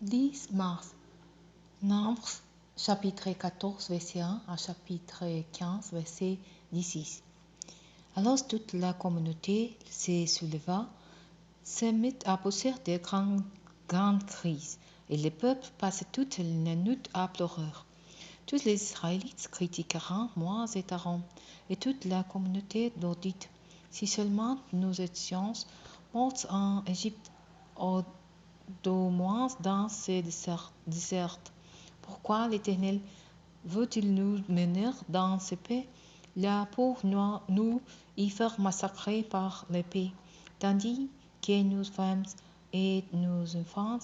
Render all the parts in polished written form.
10 mars. Nombres, chapitre 14, verset 1 à chapitre 15, verset 16. Alors toute la communauté se souleva, se mit à pousser de grandes cris, et le peuple passait toute la nuit à pleurer. Tous les Israélites critiquèrent Moïse et Aaron, et toute la communauté leur dit: si seulement nous étions morts en Égypte, ou de moins dans ce désert. Pourquoi l'Éternel veut-il nous mener dans ce pays là pour nous y faire massacrer par l'épée, tandis que nos femmes et nos enfants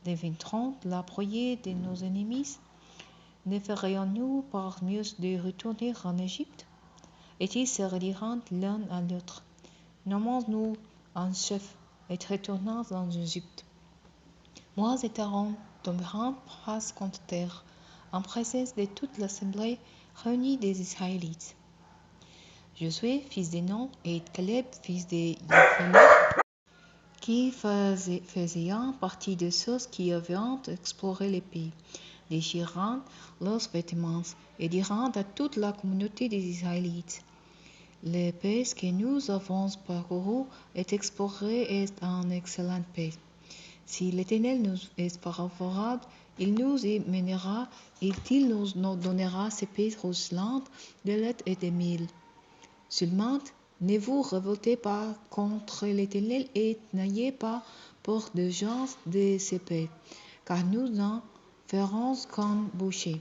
deviendront la proie de nos ennemis? Ne ferions-nous pas mieux de retourner en Égypte? Et ils se redirent l'un à l'autre: nommons-nous un chef et retournons en Égypte. Moïse et Aaron tombèrent face contre terre, en présence de toute l'assemblée réunie des Israélites. Josué, fils de Nun, et Caleb, fils de Jephunné, qui faisaient partie de ceux qui avaient exploré le pays, déchirèrent leurs vêtements et dirent à toute la communauté des Israélites: le pays que nous avons parcouru et exploré est un excellent pays. Si l'Éternel nous est favorable, il nous y mènera et il nous donnera ce pays ruisselant de lait et de miel. Seulement, ne vous révoltez pas contre l'Éternel et n'ayez pas peur de gens de ce pays, car nous en ferons qu'un boucher.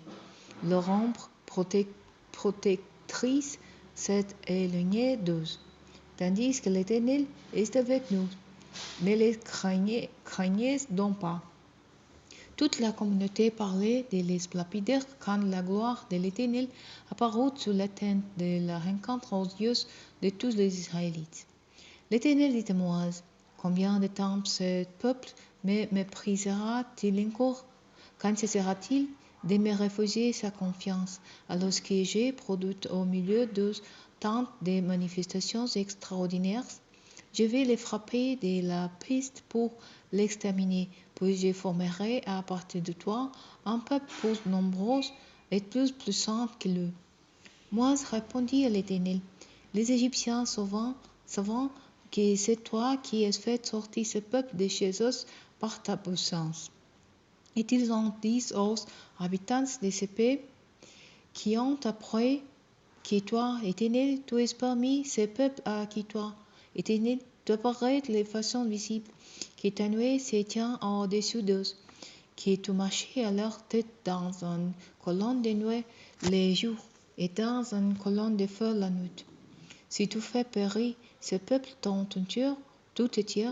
Leur ombre protectrice s'est éloignée d'eux, tandis que l'Éternel est avec nous. Ne les craignez donc pas. Toute la communauté parlait de les lapidaires quand la gloire de l'Éternel apparut sur la tente de la rencontre aux yeux de tous les Israélites. L'Éternel dit à Moïse: combien de temps ce peuple me méprisera-t-il encore? Quand cessera-t-il de me refuser sa confiance, alors que j'ai produit au milieu d'eux tant de manifestations extraordinaires? Je vais les frapper de la peste pour l'exterminer, puis je formerai à partir de toi un peuple plus nombreux et plus puissant que lui. Moïse répondit à l'Éternel: les Égyptiens savant que c'est toi qui as fait sortir ce peuple de chez eux par ta puissance. Et ils ont dit aux habitants de ce pays qui ont appris que toi, Éternel, tu es parmi ce peuple à qui toi, Éternel, tu apparais de façon visible, que ta nuée se tient au-dessus d'eux, que tu marchais à leur tête dans une colonne de nuée le jour et dans une colonne de feu la nuit. Si tu fais périr ce peuple ton entier, tout entier,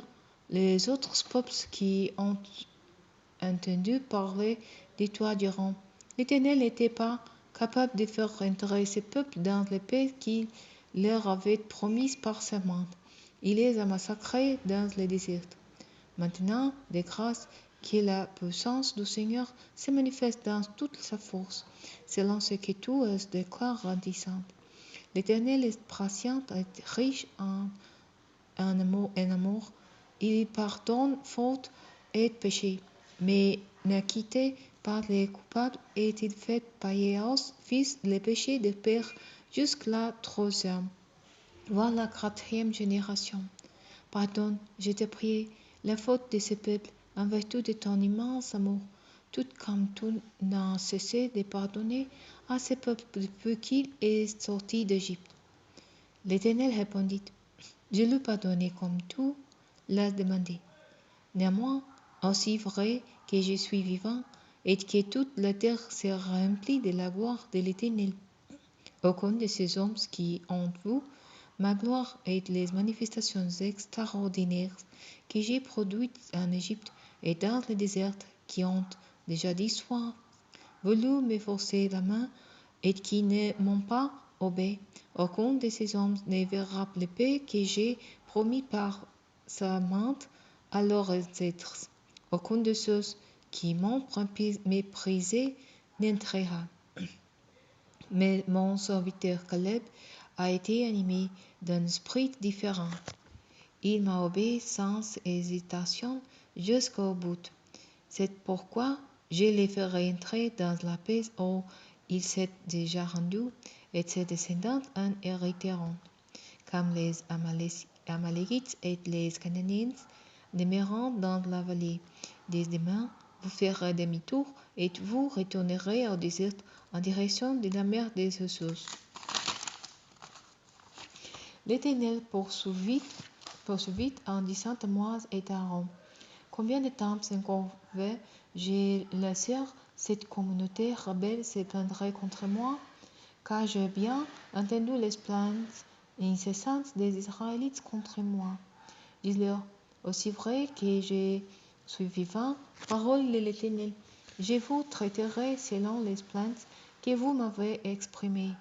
les autres peuples qui ont entendu parler de toi diront: l'Éternel n'était pas capable de faire entrer ce peuple dans le pays qu'il leur avait promis par serment. Il les a massacrés dans le désert. Maintenant, de grâce, que la puissance du Seigneur se manifeste dans toute sa force, selon ce que tu as déclaré en disant: l'Éternel est patient et riche en amour, il pardonne faute et péché, mais n'acquitte pas les coupables et il fait payer aux fils les péchés des pères jusqu'à la troisième, voire la quatrième génération. Pardonne, je te prie, la faute de ce peuple en vertu de ton immense amour, tout comme tu n'as cessé de pardonner à ce peuple depuis qu'il est sorti d'Égypte. L'Éternel répondit: je lui pardonne comme tu l'as demandé. Néanmoins, aussi vrai que je suis vivant et que toute la terre sera remplie de la gloire de l'Éternel, aucun de ces hommes qui ont vu ma gloire et les manifestations extraordinaires que j'ai produites en Égypte et dans le désert, qui ont déjà 10 fois voulu me forcer la main et qui ne m'ont pas obéi, aucun de ces hommes ne verra le pays que j'ai promis par sa main à leurs ancêtres. Aucun de ceux qui m'ont méprisé n'entrera. Mais mon serviteur Caleb a été animé d'un esprit différent. Il m'a obéi sans hésitation jusqu'au bout. C'est pourquoi je les ferai entrer dans la paix où ils s'est déjà rendus, et ses descendants en hériteront. Comme les Amalékites et les Cananéens demeurant dans la vallée. Dès demain, vous ferez demi-tour et vous retournerez au désert en direction de la mer des Ossos. L'Éternel poursuivit en disant à Moïse et à Aaron: Combien de temps encore vais-je laisser cette communauté rebelle se plaindre contre moi? Car j'ai bien entendu les plaintes incessantes des Israélites contre moi. Dis-leur: Aussi vrai que je suis vivant, parole de l'Éternel, je vous traiterai selon les plaintes que vous m'avez exprimées.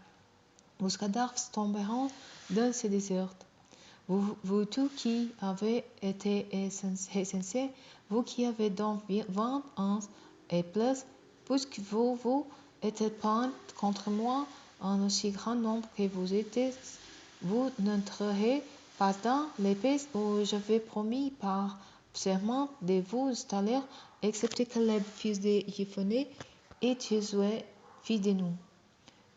Vos cadavres tomberont dans ce désert. Vous tous qui avez été insensés, vous qui avez donc 20 ans et plus, puisque vous êtes plaints contre moi en aussi grand nombre que vous n'entrerez pas dans les pays où j'avais promis par serment de vous installer, excepté Caleb, fils de Jephunneh, et Josué, fils de Nun.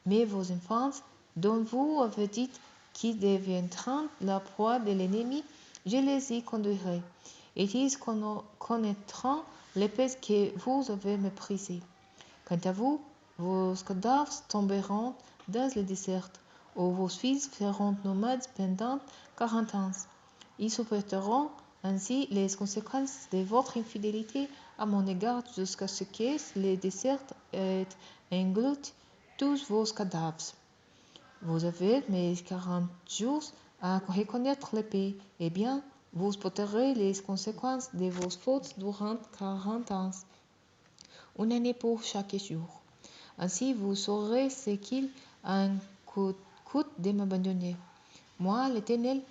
Mais vos enfants, dont vous avez dit qu'ils deviendront la proie de l'ennemi, je les y conduirai, et ils connaîtront les pays que vous avez méprisés. Quant à vous, vos cadavres tomberont dans le désert, où vos fils seront nomades pendant 40 ans. Ils supporteront ainsi les conséquences de votre infidélité à mon égard jusqu'à ce que le désert ait englouti tous vos cadavres. Vous avez mes 40 jours à reconnaître le pays, eh bien, vous porterez les conséquences de vos fautes durant 40 ans, une année pour chaque jour. Ainsi, vous saurez ce qu'il en coûte de m'abandonner. Moi, l'Éternel,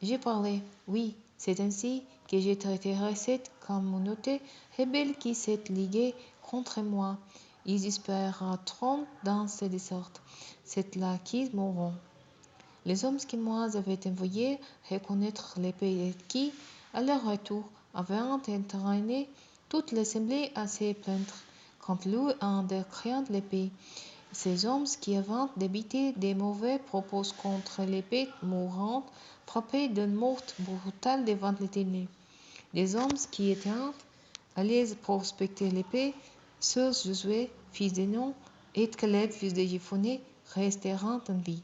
j'ai parlé, oui, c'est ainsi que je traiterai cette communauté rebelle qui s'est liguée contre moi. Ils espéreront dans ce désert. C'est là qu'ils mourront. Les hommes que moi j'avais envoyés reconnaître les pays qui, à leur retour, avaient entraîné toute l'assemblée à se plaindre contre lui en décriant les pays. Ces hommes qui avaient débité des mauvais propos contre les pays mourants, frappés d'une mort brutale devant l'Éternel. Des hommes qui étaient allés prospecter les pays, seuls Josué, fils de Nun, et Caleb, fils de Jephunneh, resteront en vie.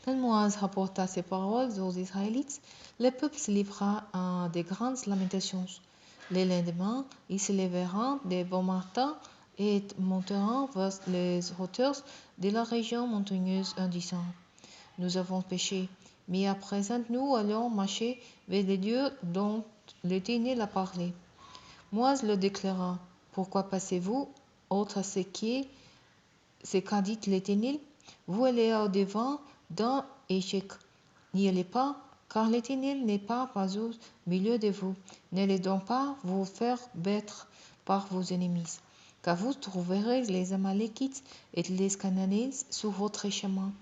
Quand Moïse rapporta ces paroles aux Israélites, le peuple se livra à de grandes lamentations. Le lendemain, ils se lèveront de bon matin et monteront vers les hauteurs de la région montagneuse en disant: Nous avons péché, mais à présent nous allons marcher vers les dieux dont l'Éternel a parlé. Moïse le déclara: Pourquoi passez-vous outre ce qu'a dit l'Éternel? Vous allez au-devant d'un échec. N'y allez pas, car l'Éternel n'est pas au milieu de vous. N'allez donc pas vous faire battre par vos ennemis, car vous trouverez les Amalékites et les Cananéens sur votre chemin,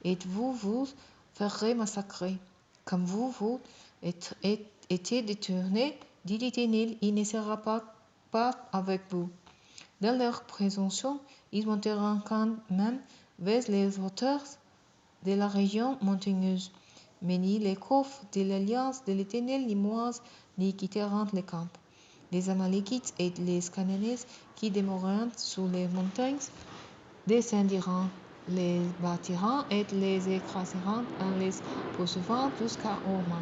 et vous vous ferez massacrer. Comme vous étiez détournés, dit l'Éternel, il ne sera pas avec vous. Dans leur présomption, ils monteront quand même vers les hauteurs de la région montagneuse. Mais ni les coffres de l'alliance de l'Éternel ni Moïse n'y quitteront le camp. Les Amalékites et les Cananéens qui demeureront sur les montagnes descendiront, les bâtiront et les écraseront en les poursuivant jusqu'à Horma.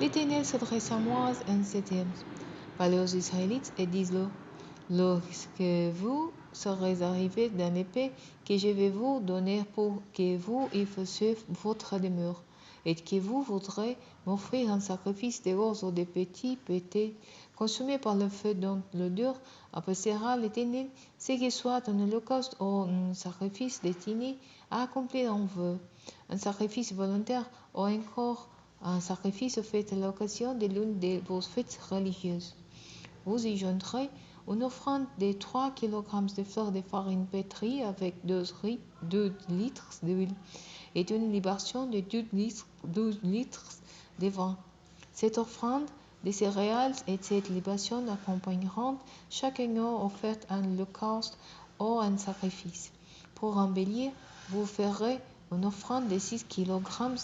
L'Éternel s'adressa à Moïse en ces termes: Parlez aux Israélites et dis-leur: Lorsque vous serez arrivés dans le pays que je vais vous donner pour que vous y fassiez votre demeure, et que vous voudrez m'offrir un sacrifice de gros ou de petits pétés consumés par le feu dont l'odeur apaisera l'Éternel, ce que soit un holocauste ou un sacrifice destiné à accomplir un vœu, un sacrifice volontaire ou encore un sacrifice fait à l'occasion de l'une de vos fêtes religieuses. Vous y joindrez une offrande de 3 kg de fleur de farine pétrie avec 2 litres d'huile et une libation de 12 litres de vin. Cette offrande des céréales et cette libation accompagneront chaque agneau offerte un holocauste ou un sacrifice. Pour embellir, vous ferez une offrande de 6 kg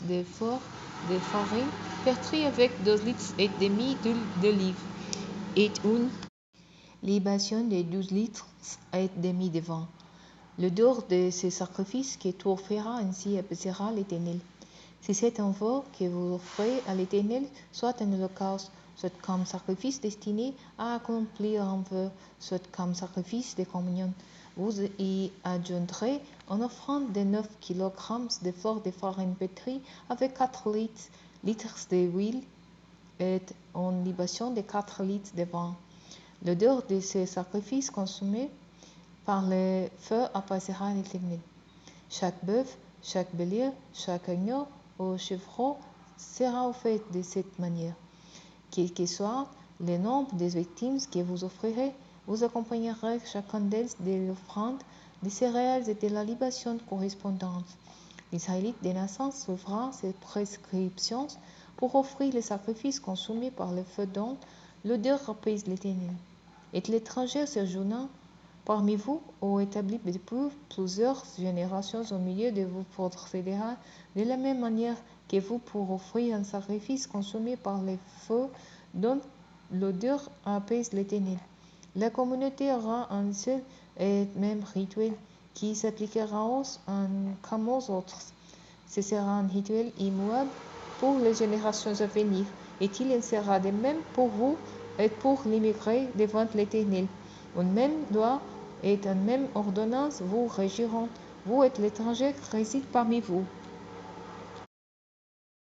de fleur de farine pétrie avec 2 litres et demi d'huile d'olive et une libation de 12 litres et demi de vin. L'odeur de ce sacrifice que tu offriras ainsi apaisera l'Éternel. Si c'est un veau que vous offrez à l'Éternel, soit un holocauste, soit comme sacrifice destiné à accomplir un vœu, soit comme sacrifice de communion, vous y adjoindrez une offrande de 9 kg de fleur de farine pétrie avec 4 litres d'huile et une libation de 4 litres de vin. L'odeur de ce sacrifice consumé par le feu apaisera l'Éternel. Chaque bœuf, chaque bélier, chaque agneau ou chevreau sera offert de cette manière. Quel que soit le nombre des victimes que vous offrirez, vous accompagnerez chacun d'elles de l'offrande, des céréales et de la libation correspondante. L'Israélite des nations suivra ces prescriptions pour offrir les sacrifices consumés par le feu dont l'odeur apaise l'Éternel. Et l'étranger séjournant parmi vous ou établi depuis plusieurs générations au milieu de vous procédera de la même manière que vous pour offrir un sacrifice consumé par le feu dont l'odeur apaise l'Éternel. La communauté aura un seul et même rituel qui s'appliquera comme aux autres. Ce sera un rituel immuable pour les générations à venir, et il en sera de même pour vous et pour l'immigré devant l'Éternel. Une même loi et une même ordonnance vous régiront, vous et l'étranger qui réside parmi vous.